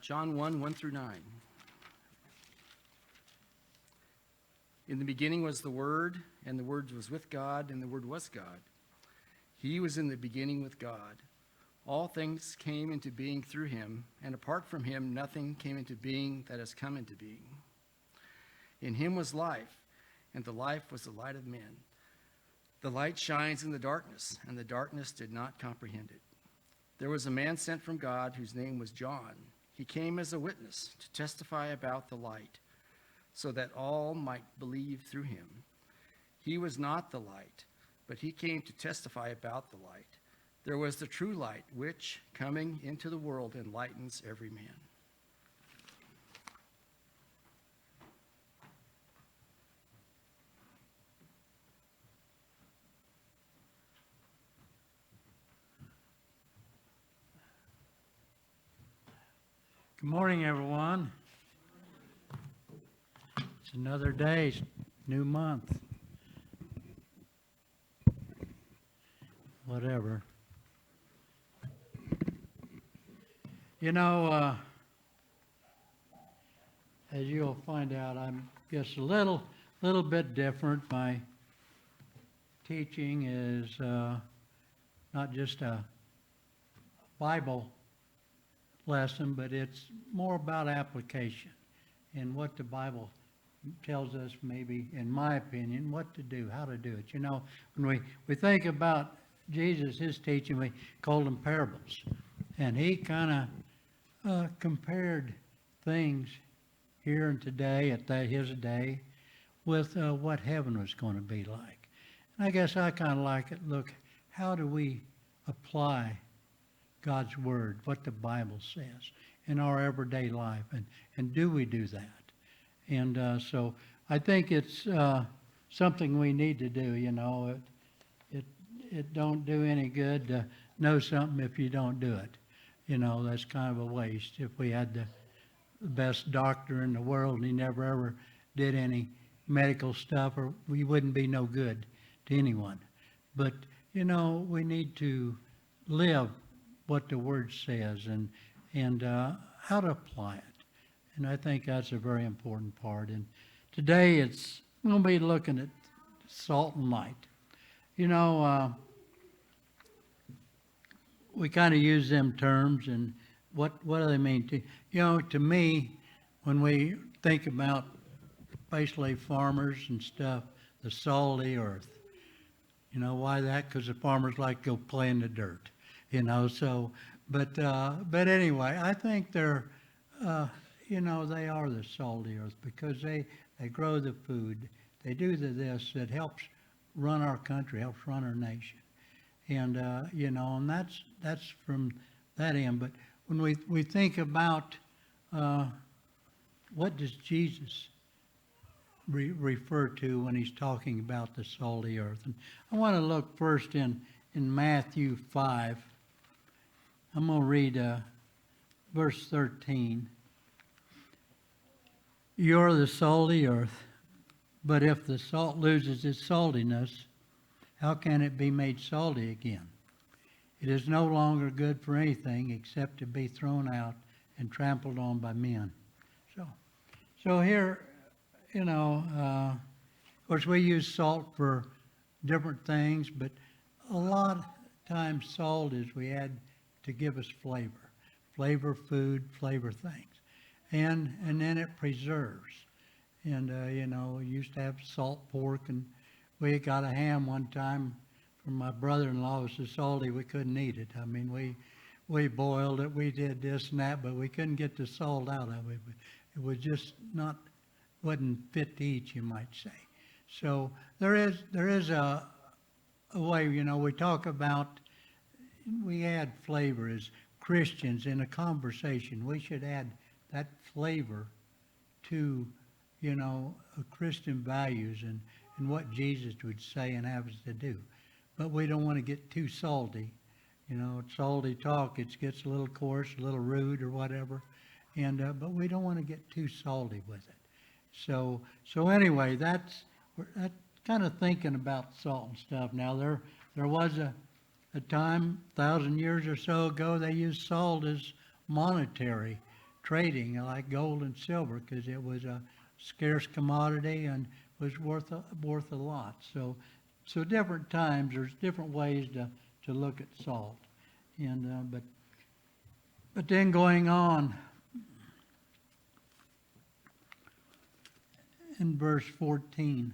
John 1, 1 through 9. In the beginning was the Word, and the Word was with God, and the Word was God. He was in the beginning with God. All things came into being through him, and apart from him nothing came into being that has come into being. In him was life, and the life was the light of men. The light shines in the darkness, and the darkness did not comprehend it. There was a man sent from God whose name was John. He came as a witness to testify about the light, so that all might believe through him. He was not the light, but he came to testify about the light. There was the true light, which, coming into the world, enlightens every man. Good morning, everyone. It's another day, new month. Whatever. You know, as you'll find out, I'm just a little bit different. My teaching is not just a Bible lesson, but it's more about application and what the Bible tells us, maybe, in my opinion, what to do, how to do it. You know, when we think about Jesus, his teaching, we called them parables. And he kind of compared things here and today, at his day, with what heaven was going to be like. And I guess I kind of like it. Look, how do we apply God's Word, what the Bible says, in our everyday life? And do we do that? And so I think it's something we need to do. You know, it don't do any good to know something if you don't do it. You know, that's kind of a waste. If we had the best doctor in the world and he never ever did any medical stuff, or we wouldn't be no good to anyone. But, you know, we need to live what the Word says and how to apply it. And I think that's a very important part. And today we're going to be looking at salt and light. You know, we kind of use them terms, and what do they mean? To me, when we think about basically farmers and stuff, the salty earth. You know why that? Because the farmers like to go play in the dirt. You know, so, but anyway, I think they're, you know, they are the salty earth because they grow the food. They do this that helps run our country, helps run our nation. And, you know, and that's from that end. But when we think about what does Jesus refer to when he's talking about the salty earth? And I want to look first in Matthew 5. I'm going to read verse 13. You're the salty earth, but if the salt loses its saltiness, how can it be made salty again? It is no longer good for anything except to be thrown out and trampled on by men. So here, you know, of course we use salt for different things, but a lot of times salt is we add to give us flavor food, flavor things. And then it preserves. And, you know, we used to have salt pork, and we got a ham one time from my brother-in-law. It was so salty we couldn't eat it. I mean, we boiled it, we did this and that, but we couldn't get the salt out of it. It was just wasn't fit to eat, you might say. So there is a way, you know, we talk about, we add flavor as Christians in a conversation. We should add that flavor to, you know, Christian values and what Jesus would say and have us to do. But we don't want to get too salty. You know, salty talk, it gets a little coarse, a little rude or whatever. And but we don't want to get too salty with it. So anyway, that's kind of thinking about salt and stuff. Now there was a time, 1,000 years or so ago, they used salt as monetary trading like gold and silver because it was a scarce commodity and was worth a lot. So different times there's different ways to look at salt, and but then going on in verse 14,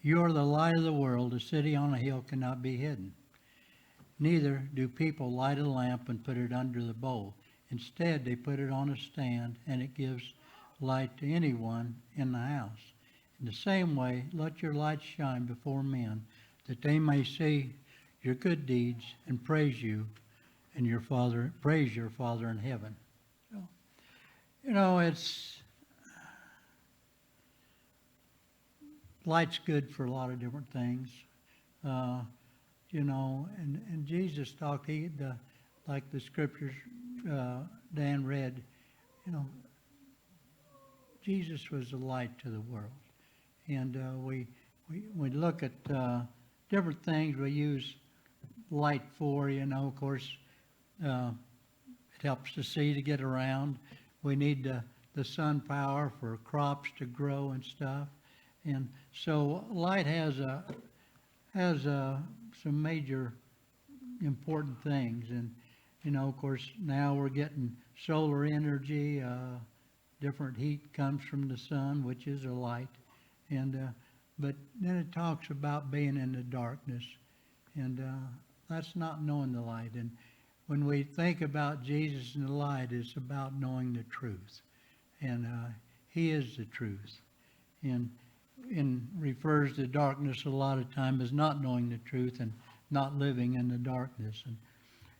you are the light of the world. A city on a hill cannot be hidden. Neither do people light a lamp and put it under the bowl. Instead, they put it on a stand, and it gives light to anyone in the house. In the same way, let your light shine before men, that they may see your good deeds and praise you, and praise your Father in heaven. So, it's light's good for a lot of different things. And Jesus talked, like the scriptures Dan read, Jesus was the light to the world. And we look at different things we use light for, of course, it helps the sea to get around. We need the sun power for crops to grow and stuff. And so light has some major important things. And, of course, now we're getting solar energy. Different heat comes from the sun, which is a light. But then it talks about being in the darkness. And that's not knowing the light. And when we think about Jesus and the light, it's about knowing the truth. And He is the truth. And refers to darkness a lot of time as not knowing the truth and not living in the darkness.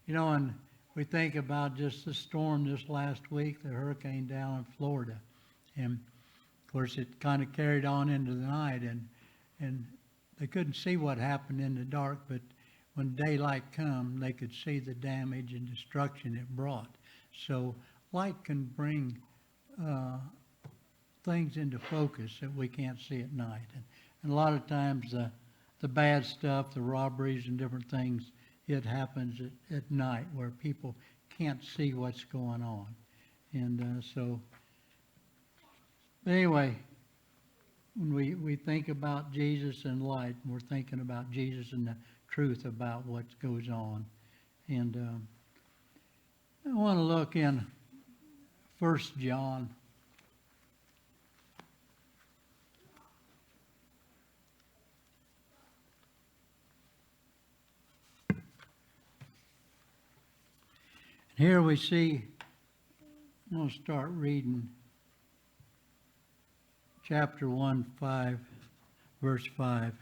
And we think about just the storm this last week, the hurricane down in Florida. And of course it kind of carried on into the night, and they couldn't see what happened in the dark, but when daylight come, they could see the damage and destruction it brought. So light can bring things into focus that we can't see at night. And a lot of times the bad stuff, the robberies and different things, it happens at night where people can't see what's going on. And but anyway, when we think about Jesus and light, we're thinking about Jesus and the truth about what goes on. And I want to look in 1 John. Here we see, I'm going to start reading chapter 1, verse 5.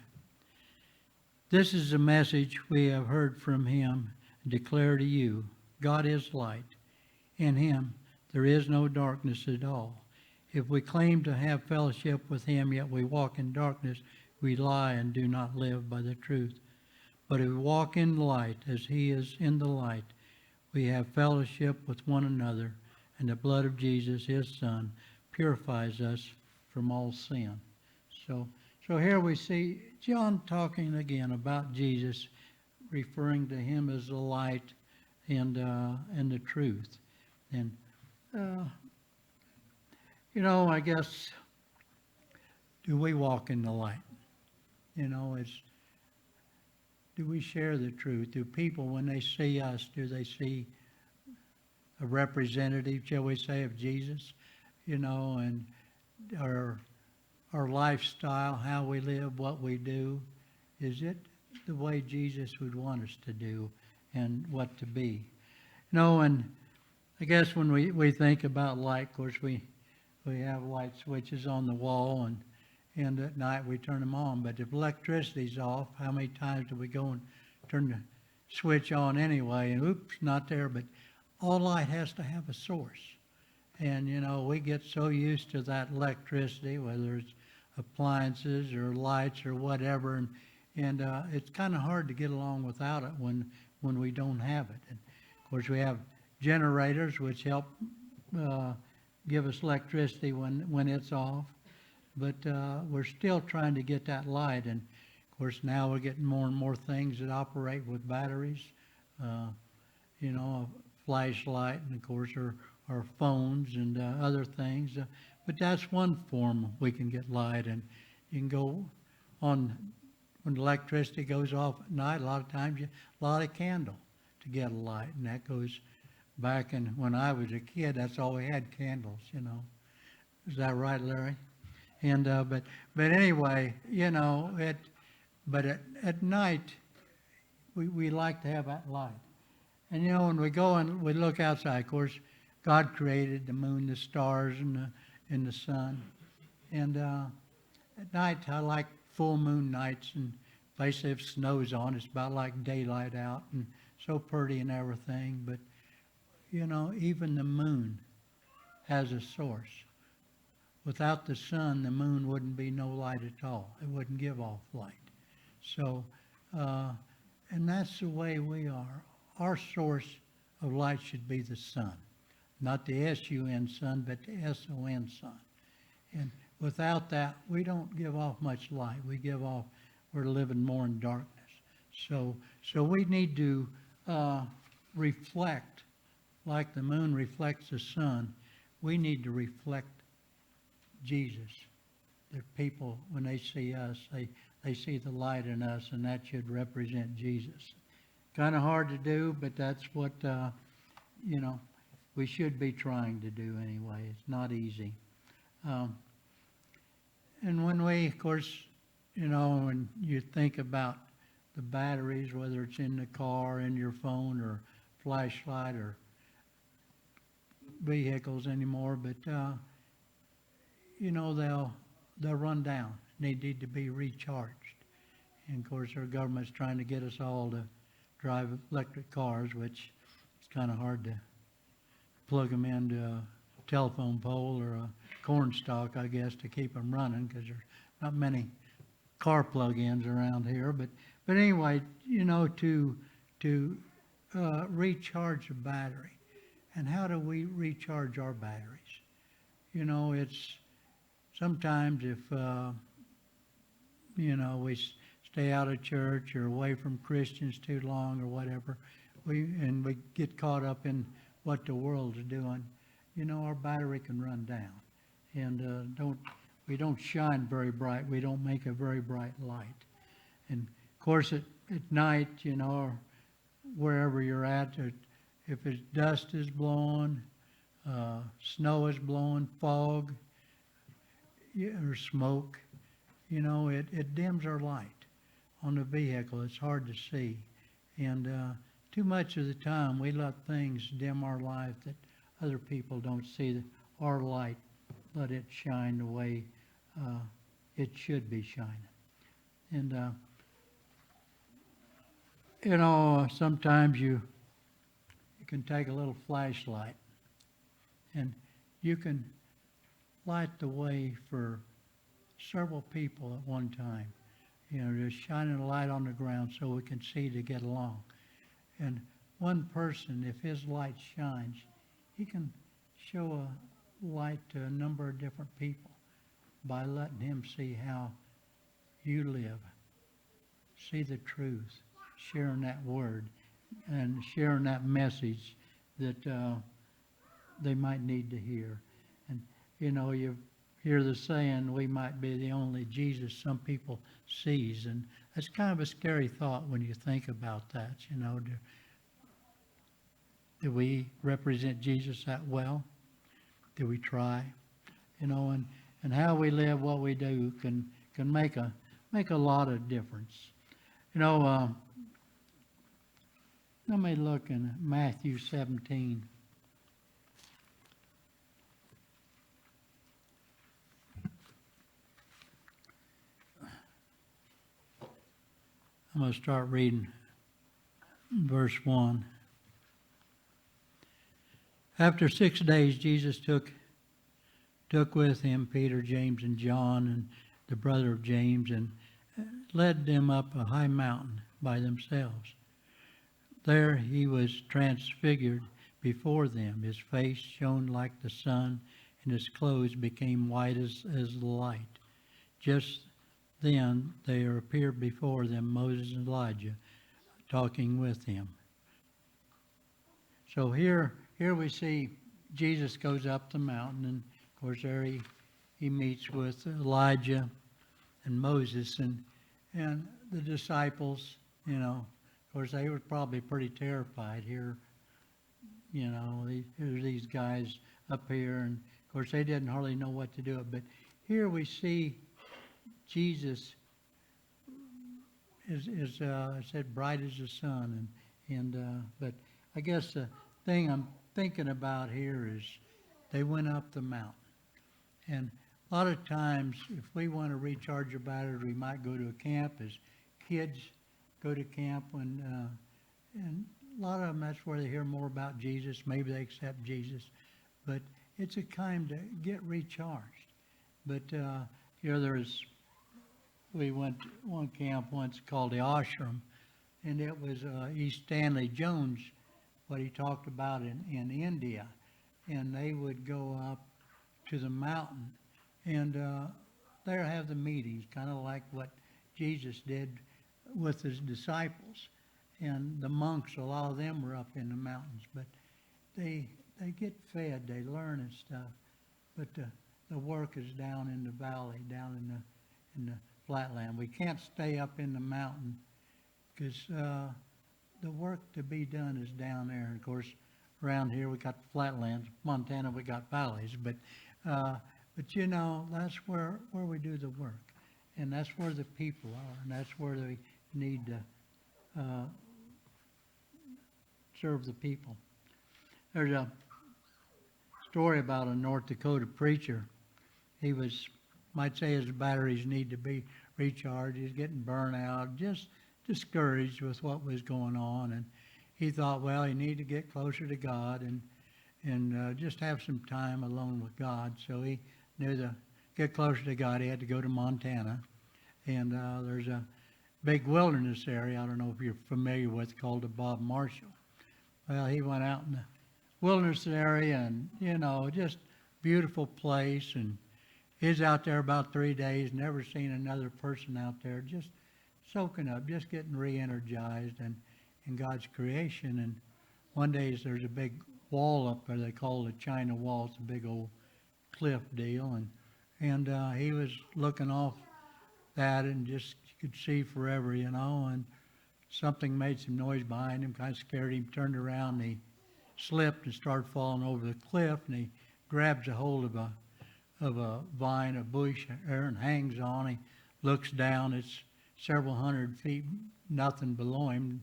This is the message we have heard from Him and declare to you. God is light. In Him there is no darkness at all. If we claim to have fellowship with Him, yet we walk in darkness, we lie and do not live by the truth. But if we walk in light as He is in the light, we have fellowship with one another, and the blood of Jesus, His Son, purifies us from all sin. So here we see John talking again about Jesus, referring to Him as the light and the truth. And I guess, do we walk in the light? Do we share the truth? Do people, when they see us, do they see a representative, shall we say, of Jesus? And our lifestyle, how we live, what we do, is it the way Jesus would want us to do and what to be? And I guess when we think about light, of course, we have light switches on the wall, and at night we turn them on. But if electricity's off, how many times do we go and turn the switch on anyway? And oops, not there. But all light has to have a source. And, we get so used to that electricity, whether it's appliances or lights or whatever. And it's kind of hard to get along without it when we don't have it. And, of course, we have generators which help give us electricity when it's off. But we're still trying to get that light. And, of course, now we're getting more and more things that operate with batteries. A flashlight, and, of course, our our phones and other things. But that's one form we can get light. And you can go on, when electricity goes off at night, a lot of times you light a candle to get a light. And that goes back in when I was a kid, that's all we had, candles, you know. Is that right, Larry? And but anyway, you know, but at night we like to have that light. And you know, when we go and we look outside, of course, God created the moon, the stars, and the sun. And at night, I like full moon nights, and places if snow's on, it's about like daylight out, and so pretty and everything. But you know, even the moon has a source. Without the sun, the moon wouldn't be no light at all. It wouldn't give off light. So, and that's the way we are. Our source of light should be the sun. Not the S-U-N sun, but the S-O-N sun. And without that, we don't give off much light. We're living more in darkness. So we need to reflect, like the moon reflects the sun. We need to reflect Jesus. That people, when they see us, they see the light in us, and that should represent Jesus. Kind of hard to do, but that's what, you know, we should be trying to do anyway. It's not easy. And when we, of course, you know, when you think about the batteries, whether it's in the car, in your phone, or flashlight, or vehicles anymore, but you know, they'll run down. They need to be recharged. And of course, our government's trying to get us all to drive electric cars, which it's kind of hard to plug them into a telephone pole or a corn stalk, I guess, to keep them running, because there's not many car plug-ins around here. But anyway, you know, to recharge a battery. And how do we recharge our batteries? You know, it's sometimes if, you know, we stay out of church or away from Christians too long or whatever, we get caught up in what the world's doing, you know, our battery can run down. And we don't shine very bright. We don't make a very bright light. And of course, at night, you know, or wherever you're at, if it's dust is blowing, snow is blowing, fog, or smoke, you know, it dims our light on the vehicle. It's hard to see. And too much of the time, we let things dim our life that other people don't see our light. Let it shine the way it should be shining. And, you know, sometimes you can take a little flashlight and you can light the way for several people at one time. You know, just shining a light on the ground so we can see to get along. And one person, if his light shines, he can show a light to a number of different people by letting him see how you live, see the truth, sharing that word and sharing that message that they might need to hear. And, you know, you hear the saying, we might be the only Jesus some people sees. And that's kind of a scary thought when you think about that, you know. Do we represent Jesus that well? Do we try? You know, and how we live, what we do can make a lot of difference. You know, let me look in Matthew 17. I'm going to start reading verse 1. After 6 days, Jesus took with him Peter, James, and John, and the brother of James, and led them up a high mountain by themselves. There he was transfigured before them. His face shone like the sun, and his clothes became white as the light. Just then there appeared before them Moses and Elijah talking with him. So here we see, Jesus goes up the mountain, and of course there he meets with Elijah and Moses and the disciples. Of course they were probably pretty terrified here. Here's these guys up here, and of course they didn't hardly know what to do. But here we see Jesus is I said bright as the sun, but I guess the thing I'm thinking about here is they went up the mountain, and a lot of times if we want to recharge our batteries, we might go to a camp. As kids go to camp, and a lot of them, that's where they hear more about Jesus. Maybe they accept Jesus, but it's a time to get recharged. But we went to one camp once called the Ashram, and it was East Stanley Jones, what he talked about in India. And they would go up to the mountain, and there have the meetings, kind of like what Jesus did with his disciples. And the monks, a lot of them were up in the mountains, but they get fed, they learn and stuff. But the work is down in the valley, down in the flatland. We can't stay up in the mountain because the work to be done is down there. And of course, around here we got flatlands. Montana, we got valleys, but that's where we do the work, and that's where the people are, and that's where they need to serve the people. There's a story about a North Dakota preacher. He might say his batteries need to be recharged. He's getting burnt out, just discouraged with what was going on. And he thought, well, he needed to get closer to God and just have some time alone with God. So he knew to get closer to God, he had to go to Montana. And there's a big wilderness area, I don't know if you're familiar with, called the Bob Marshall. Well, he went out in the wilderness area, and, just beautiful place. And he's out there about 3 days, never seen another person out there, just soaking up, just getting re-energized in God's creation. And one day there's a big wall up there they call the China Wall. It's a big old cliff deal. And he was looking off that, and just you could see forever, and something made some noise behind him, kind of scared him, turned around, and he slipped and started falling over the cliff, and he grabs a hold of a vine, a bush there, and hangs on. He looks down, it's several hundred feet, nothing below him,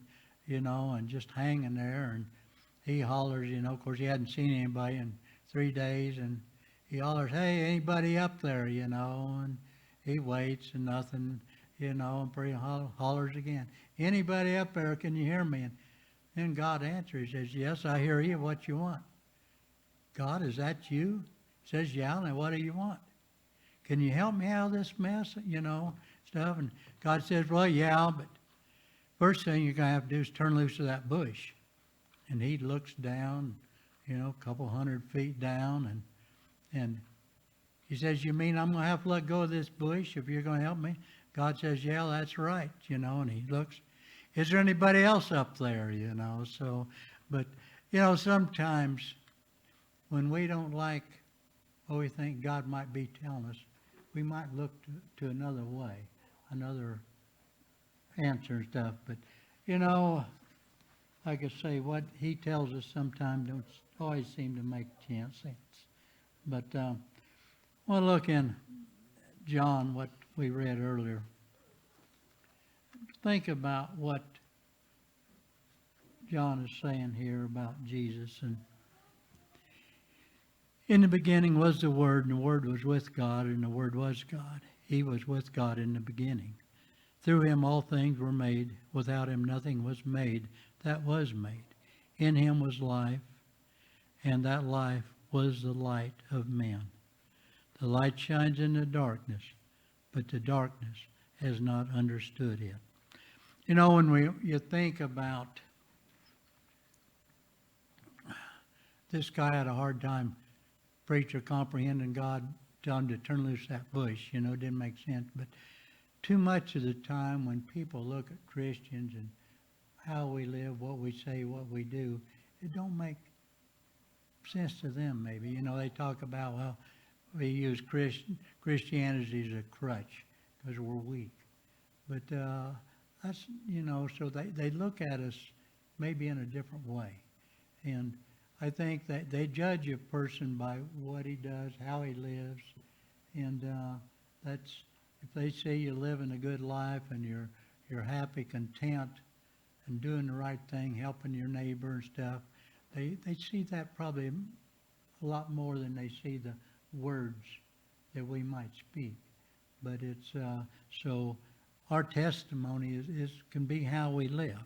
and just hanging there. And he hollers, of course he hadn't seen anybody in 3 days, and he hollers, hey, anybody up there, and he waits and nothing, and pretty hollers again, anybody up there, can you hear me? And then God answers, he says, yes, I hear you, what you want? God, is that you? He says, yeah, and what do you want? Can you help me out of this mess, stuff? And God says, well, yeah, but first thing you're going to have to do is turn loose of that bush. And he looks down, a couple hundred feet down, and he says, you mean I'm going to have to let go of this bush if you're going to help me? God says, yeah, that's right, and he looks, is there anybody else up there, so, but, sometimes when we don't like what we think God might be telling us, we might look to another way, another answer and stuff. But, like I say, what he tells us sometimes don't always seem to make sense. But I want to look in John, what we read earlier. Think about what John is saying here about Jesus. And in the beginning was the Word, and the Word was with God, and the Word was God. He was with God in the beginning. Through him all things were made. Without him nothing was made that was made. In him was life, and that life was the light of men. The light shines in the darkness, but the darkness has not understood it. When you think about this guy had a hard time, preacher comprehending God telling him to turn loose that bush, it didn't make sense. But too much of the time when people look at Christians and how we live, what we say, what we do, it don't make sense to them maybe. You know, they talk about, well, we use Christianity as a crutch because we're weak. But that's, you know, so they look at us maybe in a different way. And I think that they judge a person by what he does, how he lives. And that's, if they see you living a good life and you're happy, content, and doing the right thing, helping your neighbor and stuff, they see that probably a lot more than they see the words that we might speak. But it's so our testimony can be how we live.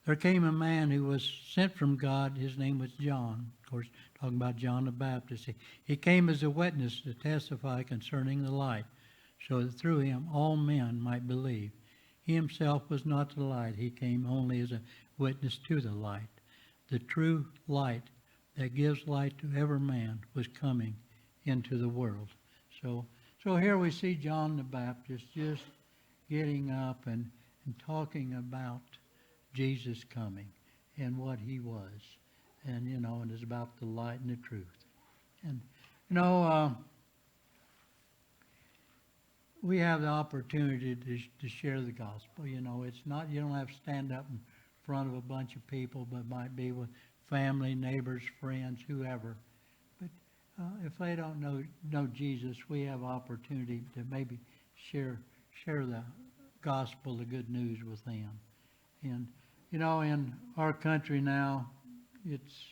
There came a man who was sent from God. His name was John. Of course, talking about John the Baptist. He came as a witness to testify concerning the light, so that through him all men might believe. He himself was not the light. He came only as a witness to the light. The true light that gives light to every man was coming into the world. So here we see John the Baptist just getting up and talking about Jesus coming and what he was. And, you know, and it's about the light and the truth. And, you know, we have the opportunity to share the gospel. You know, it's not, you don't have to stand up in front of a bunch of people, but might be with family, neighbors, friends, whoever. But if they don't know Jesus, we have opportunity to maybe share the gospel, the good news with them. And, you know, in our country now, it's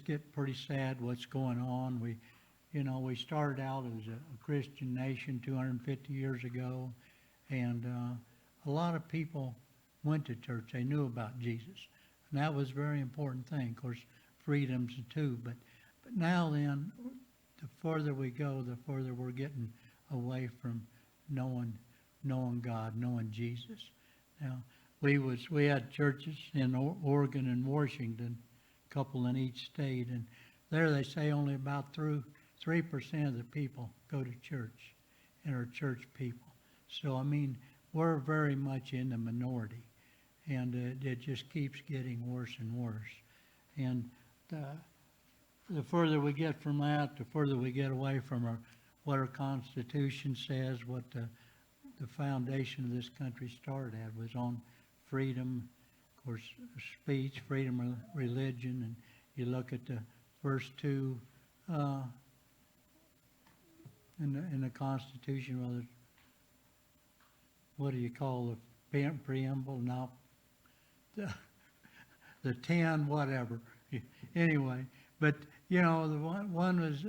getting pretty sad what's going on. We started out as a Christian nation 250 years ago, and a lot of people went to church. They knew about Jesus, and that was a very important thing. Of course, freedoms too. But now then, the further we go, the further we're getting away from knowing God, knowing Jesus. Now, we had churches in Oregon and Washington, a couple in each state, and there they say only about 3% of the people go to church and are church people. So, I mean, we're very much in the minority, and it just keeps getting worse and worse. And the further we get from that, the further we get away from what our Constitution says, what the foundation of this country started at was on freedom, of course, speech, freedom of religion, and you look at the first two in the Constitution, whether what do you call the preamble? Now, the 10, whatever. Anyway, but you know, the one was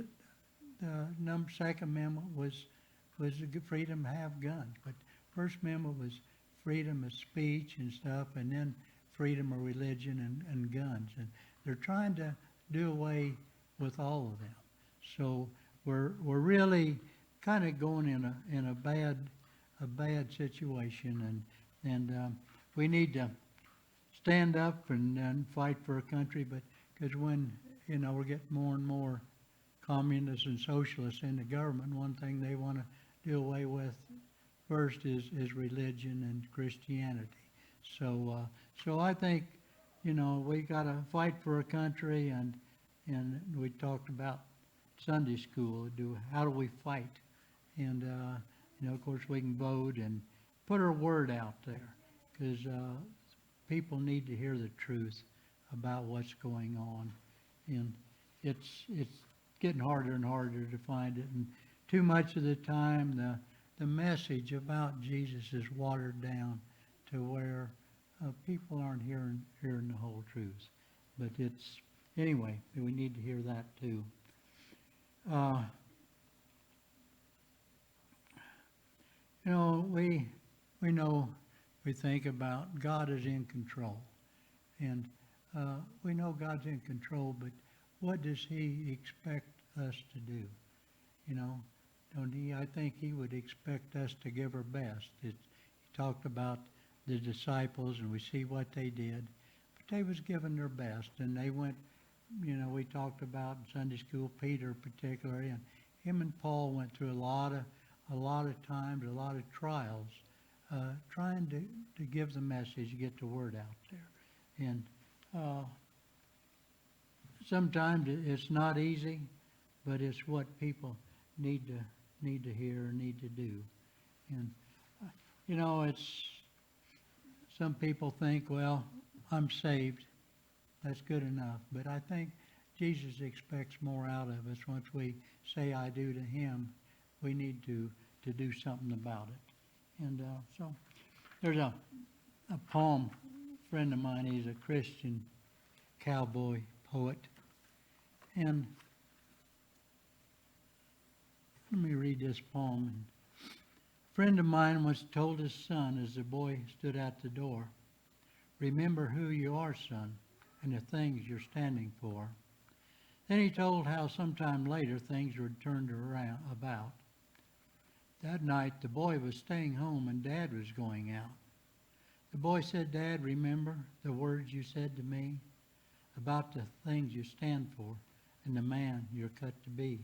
the second amendment was the freedom to have guns, but first amendment was freedom of speech and stuff, and then freedom of religion and guns, and they're trying to do away with all of them. So we're really kind of going in a bad situation, and we need to stand up and fight for our country, but because when, you know, we're getting more and more communists and socialists in the government, one thing they want to do away with first is religion and Christianity. So I think, you know, we got to fight for our country, and we talked about Sunday school. How do we fight? And you know, of course, we can vote and put our word out there, because people need to hear the truth about what's going on, and it's getting harder and harder to find it, and too much of the time the message about Jesus is watered down to where people aren't hearing the whole truth. But anyway, we need to hear that too. You know, we think about God is in control, and we know God's in control, but what does He expect us to do? You know, don't He? I think He would expect us to give our best. He talked about the disciples, and we see what they did, but they was giving their best, and they went. You know, we talked about in Sunday school, Peter particularly, and him and Paul went through a lot of times, a lot of trials, trying to give the message, get the word out there. And sometimes it's not easy, but it's what people need to hear, need to do. And it's some people think, well, I'm saved, that's good enough. But I think Jesus expects more out of us. Once we say I do to him, we need to do something about it. And so there's a poem. A friend of mine, he's a Christian cowboy poet. And let me read this poem. A friend of mine once told his son as the boy stood at the door, "Remember who you are, son, and the things you're standing for." Then he told how sometime later things were turned around about. That night the boy was staying home and Dad was going out. The boy said, "Dad, remember the words you said to me about the things you stand for and the man you're cut to be?"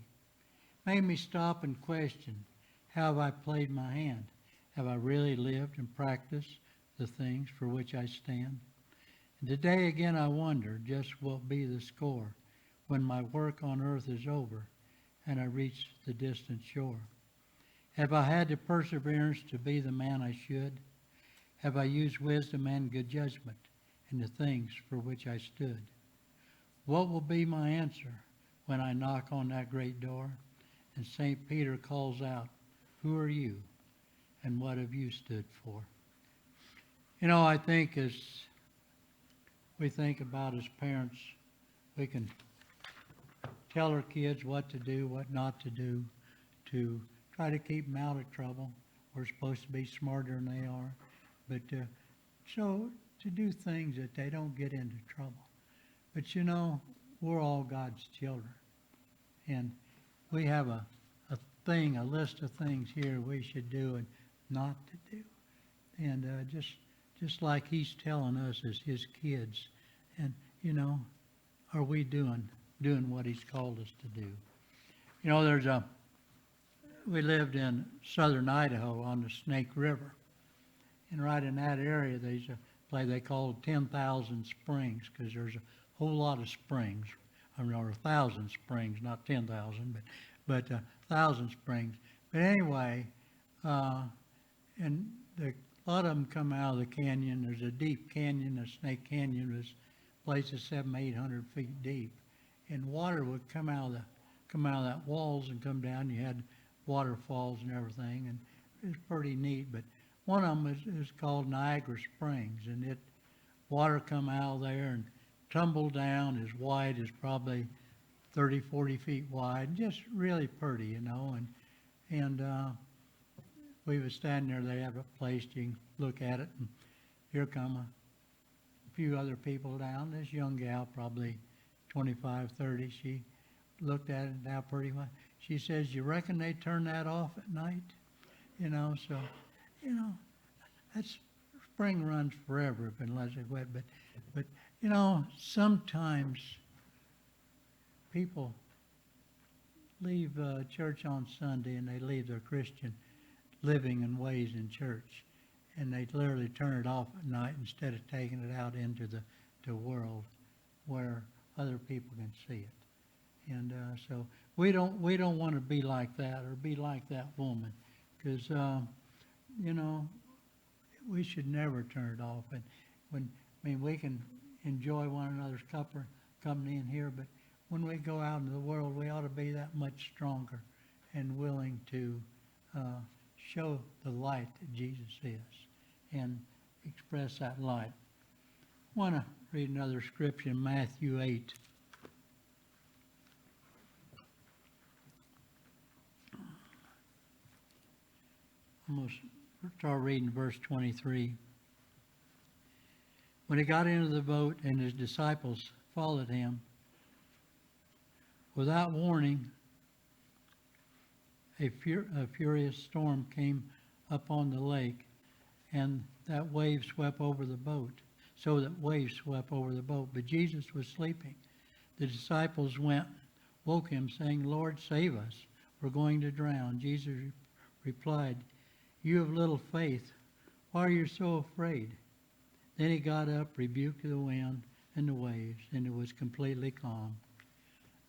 Made me stop and question, how have I played my hand? Have I really lived and practiced the things for which I stand? And today again I wonder just what will be the score when my work on earth is over and I reach the distant shore. Have I had the perseverance to be the man I should? Have I used wisdom and good judgment in the things for which I stood? What will be my answer when I knock on that great door and St. Peter calls out, "Who are you and what have you stood for?" I think as we think about as parents, we can tell our kids what to do, what not to do, to try to keep them out of trouble. We're supposed to be smarter than they are, but so to do things that they don't get into trouble. But we're all God's children, and we have a list of things here we should do and not to do, and just like He's telling us as His kids, and are we doing what He's called us to do? We lived in southern Idaho on the Snake River, and right in that area there's a place they call 10,000 Springs, because there's a whole lot of springs. I mean, there are 1,000 springs, not 10,000, but 1,000 springs. But anyway, and a lot of them come out of the canyon. There's a deep canyon, the Snake Canyon. This place is 700-800 feet deep, and water would come out of that walls and come down. You had waterfalls and everything, and it was pretty neat. But one of them is called Niagara Springs, and water come out of there and tumble down as wide as probably 30, 40 feet wide, just really pretty, and we was standing there. They have a place you can look at it, and here come a few other people down. This young gal, probably 25, 30, she looked at it now pretty much. She says, "You reckon they turn that off at night?" So, that spring runs forever unless it's wet. But sometimes people leave church on Sunday and they leave their Christian living and ways in church, and they literally turn it off at night instead of taking it out into the world where other people can see it. And so we don't want to be like that or be like that woman, because we should never turn it off. And we can enjoy one another's company in here, but when we go out into the world, we ought to be that much stronger and willing to show the light that Jesus is and express that light. I want to read another scripture in Matthew 8. I'm going to start reading verse 23. When he got into the boat and his disciples followed him, without warning, a furious storm came up on the lake, and that wave swept over the boat, but Jesus was sleeping. The disciples woke him, saying, "Lord, save us, we're going to drown." Jesus replied, "You have little faith, why are you so afraid?" Then he got up, rebuked the wind and the waves, and it was completely calm.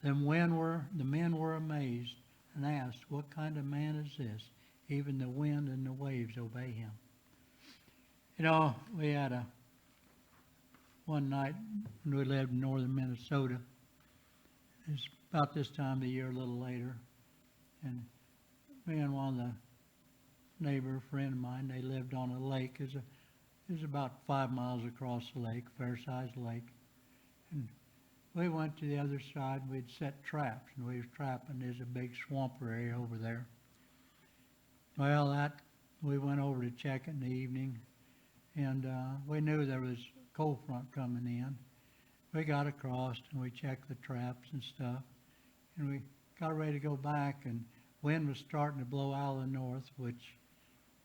Then the men were amazed and asked, "What kind of man is this? Even the wind and the waves obey him." You know, we had one night when we lived in northern Minnesota. It's about this time of the year, a little later, and me and one of the neighbor friend of mine, they lived on a lake. It was about 5 miles across the lake, fair-sized lake. And we went to the other side, and we'd set traps, and we was trapping. There's a big swamp area over there. Well, we went over to check it in the evening, and we knew there was a cold front coming in. We got across, and we checked the traps and stuff, and we got ready to go back, and wind was starting to blow out of the north, which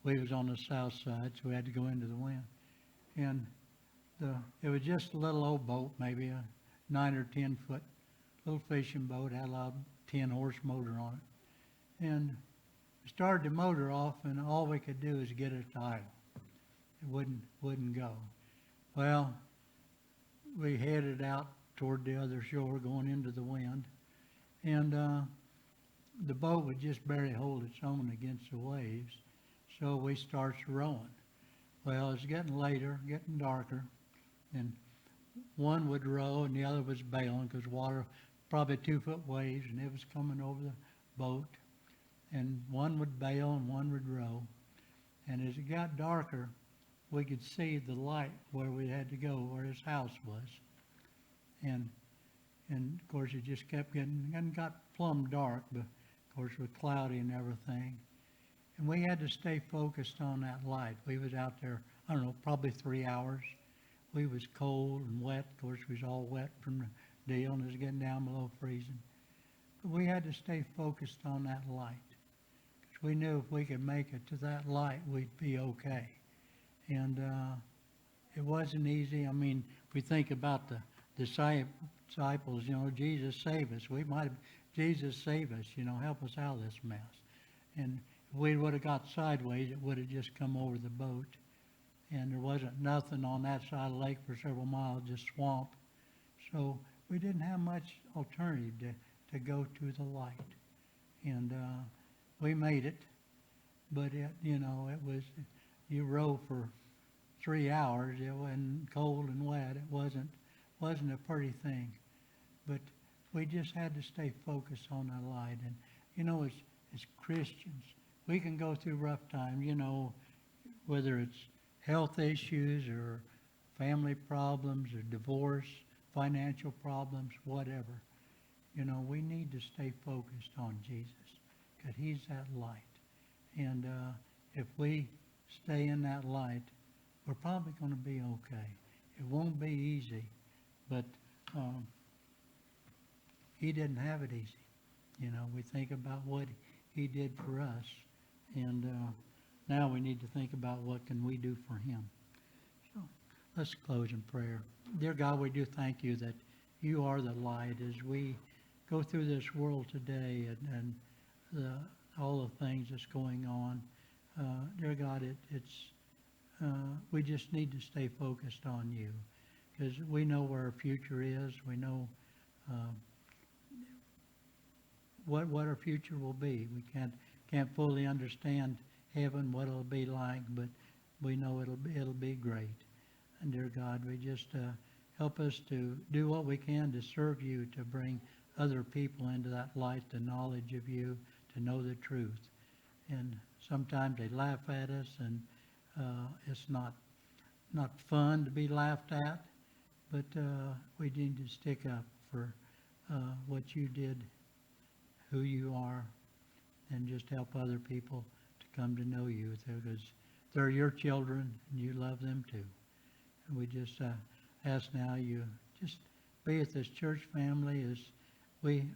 we was on the south side, so we had to go into the wind. And it was just a little old boat, maybe a 9 or 10 foot little fishing boat, had a lot of 10-horse motor on it. And we started the motor off, and all we could do is get it to idle. It wouldn't go. Well, we headed out toward the other shore, going into the wind, and the boat would just barely hold its own against the waves. So we starts rowing. Well, it's getting later, getting darker, and one would row and the other was bailing because water, probably 2-foot waves, and it was coming over the boat. And one would bail and one would row. And as it got darker, we could see the light where we had to go, where his house was. And of course it just kept getting, and got plumb dark, but of course it was cloudy and everything. And we had to stay focused on that light. We was out there, I don't know, probably 3 hours. We was cold and wet. Of course, we was all wet from the deal, and it was getting down below freezing. But we had to stay focused on that light, because we knew if we could make it to that light, we'd be okay. And it wasn't easy. I mean, if we think about the disciples, you know, Jesus save us. Jesus save us, you know, help us out of this mess. And if we would have got sideways, it would have just come over the boat. And there wasn't nothing on that side of the lake for several miles, just swamp. So we didn't have much alternative to go to the light. And we made it, but it was, you row for 3 hours. It wasn't cold and wet. It wasn't a pretty thing. But we just had to stay focused on the light. And, you know, as Christians, we can go through rough times, you know, whether it's health issues or family problems or divorce, financial problems, whatever. You know, we need to stay focused on Jesus, because he's that light. And if we stay in that light, we're probably going to be okay. It won't be easy, but he didn't have it easy. You know, we think about what he did for us, and now we need to think about what can we do for him. So let's close in prayer. Dear God, we do thank you that you are the light as we go through this world today, and all the things that's going on. Dear God, we just need to stay focused on you, because we know where our future is. We know what our future will be. We can't fully understand heaven, what it'll be like, but we know it'll be great. And dear God, we just help us to do what we can to serve you, to bring other people into that light, the knowledge of you, to know the truth. And sometimes they laugh at us, and it's not fun to be laughed at, but we need to stick up for what you did, who you are, and just help other people to come to know you, because they're your children and you love them too. And we just ask now you just be with this church family as we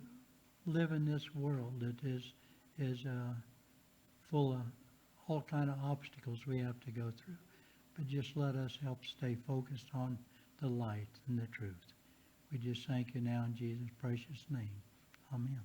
live in this world that is full of all kind of obstacles we have to go through. But just let us help stay focused on the light and the truth. We just thank you now in Jesus' precious name. Amen.